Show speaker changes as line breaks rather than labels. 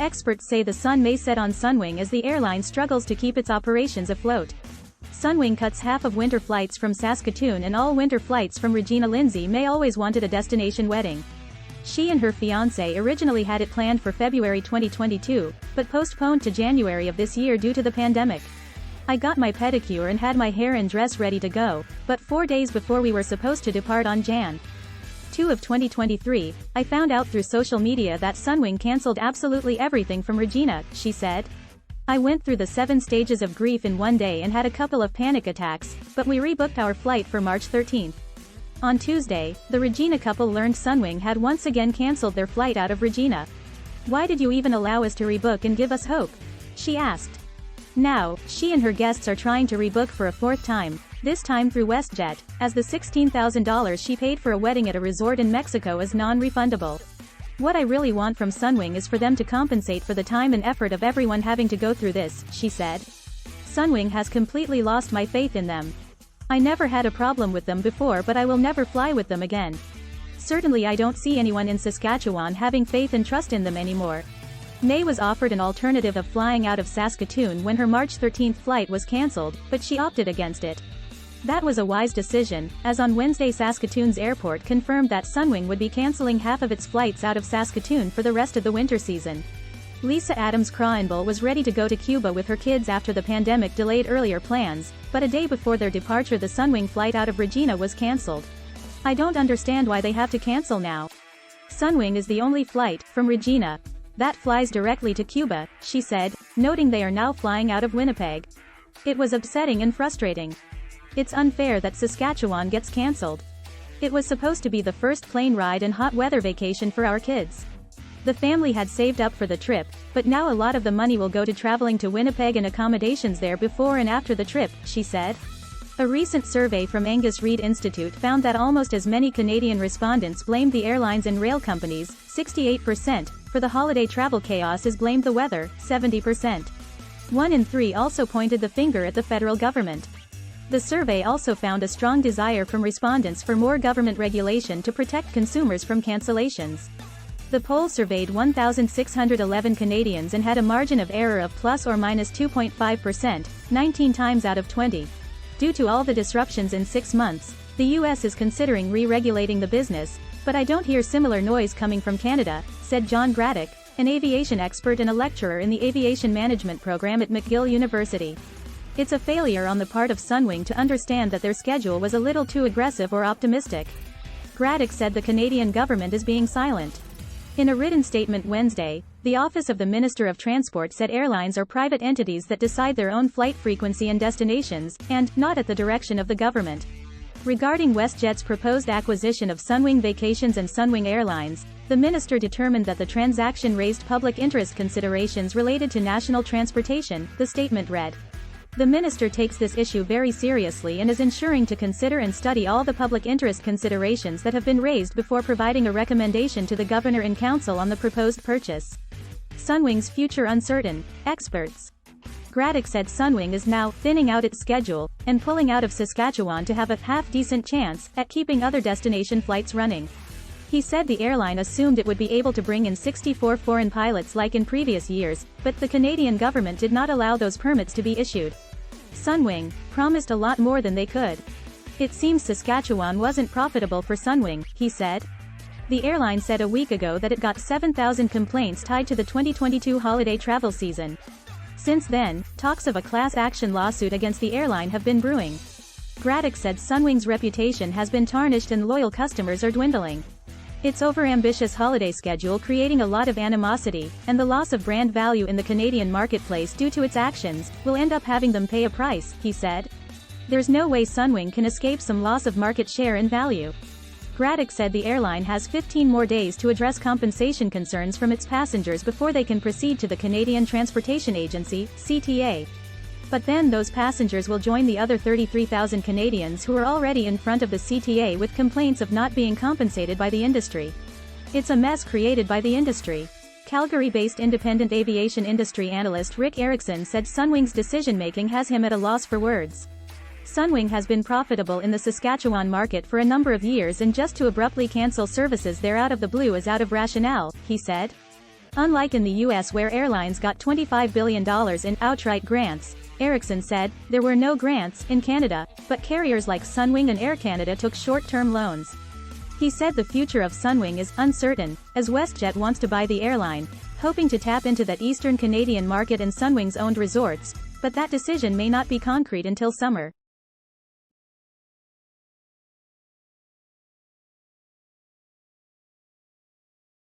Experts say the sun may set on Sunwing as the airline struggles to keep its operations afloat. Sunwing cuts half of winter flights from Saskatoon, and all winter flights from Regina Lindsay May always wanted a destination wedding. She and her fiancé originally had it planned for February 2022, but postponed to January of this year due to the pandemic. I got my pedicure and had my hair and dress ready to go, but 4 days before we were supposed to depart on Jan. 2 of 2023, I found out through social media that Sunwing cancelled absolutely everything from Regina, she said. I went through the 7 stages of grief in one day and had a couple of panic attacks, but we rebooked our flight for March 13th. On Tuesday, the Regina couple learned Sunwing had once again cancelled their flight out of Regina. Why did you even allow us to rebook and give us hope? She asked. Now, she and her guests are trying to rebook for a 4th time, this time through WestJet, as the $16,000 she paid for a wedding at a resort in Mexico is non-refundable. What I really want from Sunwing is for them to compensate for the time and effort of everyone having to go through this, she said. Sunwing has completely lost my faith in them. I never had a problem with them before, but I will never fly with them again. Certainly I don't see anyone in Saskatchewan having faith and trust in them anymore. May was offered an alternative of flying out of Saskatoon when her March 13th flight was cancelled, but she opted against it. That was a wise decision, as on Wednesday Saskatoon's airport confirmed that Sunwing would be cancelling half of its flights out of Saskatoon for the rest of the winter season. Lisa Adams Krahenbuhl was ready to go to Cuba with her kids after the pandemic delayed earlier plans, but a day before their departure the Sunwing flight out of Regina was cancelled. I don't understand why they have to cancel now. Sunwing is the only flight, from Regina, that flies directly to Cuba, she said, noting they are now flying out of Winnipeg. It was upsetting and frustrating. It's unfair that Saskatchewan gets cancelled. It was supposed to be the first plane ride and hot weather vacation for our kids. The family had saved up for the trip, but now a lot of the money will go to traveling to Winnipeg and accommodations there before and after the trip, she said. A recent survey from Angus Reid Institute found that almost as many Canadian respondents blamed the airlines and rail companies, 68%, for the holiday travel chaos as blamed the weather, 70%. 1 in 3 also pointed the finger at the federal government. The survey also found a strong desire from respondents for more government regulation to protect consumers from cancellations. The poll surveyed 1,611 Canadians and had a margin of error of plus or minus 2.5%, 19 times out of 20. Due to all the disruptions in 6 months, the U.S. is considering re-regulating the business, but I don't hear similar noise coming from Canada, said John Graddick, an aviation expert and a lecturer in the aviation management program at McGill University. It's a failure on the part of Sunwing to understand that their schedule was a little too aggressive or optimistic. Graddick said the Canadian government is being silent. In a written statement Wednesday, the Office of the Minister of Transport said airlines are private entities that decide their own flight frequency and destinations, and not at the direction of the government. Regarding WestJet's proposed acquisition of Sunwing Vacations and Sunwing Airlines, the minister determined that the transaction raised public interest considerations related to national transportation, the statement read. The minister takes this issue very seriously and is ensuring to consider and study all the public interest considerations that have been raised before providing a recommendation to the Governor and Council on the proposed purchase. Sunwing's future uncertain, experts. Graddick said Sunwing is now thinning out its schedule and pulling out of Saskatchewan to have a half-decent chance at keeping other destination flights running. He said the airline assumed it would be able to bring in 64 foreign pilots like in previous years, but the Canadian government did not allow those permits to be issued. Sunwing promised a lot more than they could. It seems Saskatchewan wasn't profitable for Sunwing, he said. The airline said a week ago that it got 7,000 complaints tied to the 2022 holiday travel season. Since then, talks of a class action lawsuit against the airline have been brewing. Graddick said Sunwing's reputation has been tarnished and loyal customers are dwindling. Its overambitious holiday schedule creating a lot of animosity, and the loss of brand value in the Canadian marketplace due to its actions, will end up having them pay a price, he said. There's no way Sunwing can escape some loss of market share and value. Graddick said the airline has 15 more days to address compensation concerns from its passengers before they can proceed to the Canadian Transportation Agency, CTA. But then those passengers will join the other 33,000 Canadians who are already in front of the CTA with complaints of not being compensated by the industry. It's a mess created by the industry. Calgary-based independent aviation industry analyst Rick Erickson said Sunwing's decision-making has him at a loss for words. Sunwing has been profitable in the Saskatchewan market for a number of years, and just to abruptly cancel services there out of the blue is out of rationale, he said. Unlike in the US where airlines got $25 billion in outright grants, Erickson said, there were no grants in Canada, but carriers like Sunwing and Air Canada took short-term loans. He said the future of Sunwing is uncertain, as WestJet wants to buy the airline, hoping to tap into that eastern Canadian market and Sunwing's owned resorts, but that decision may not be concrete until summer.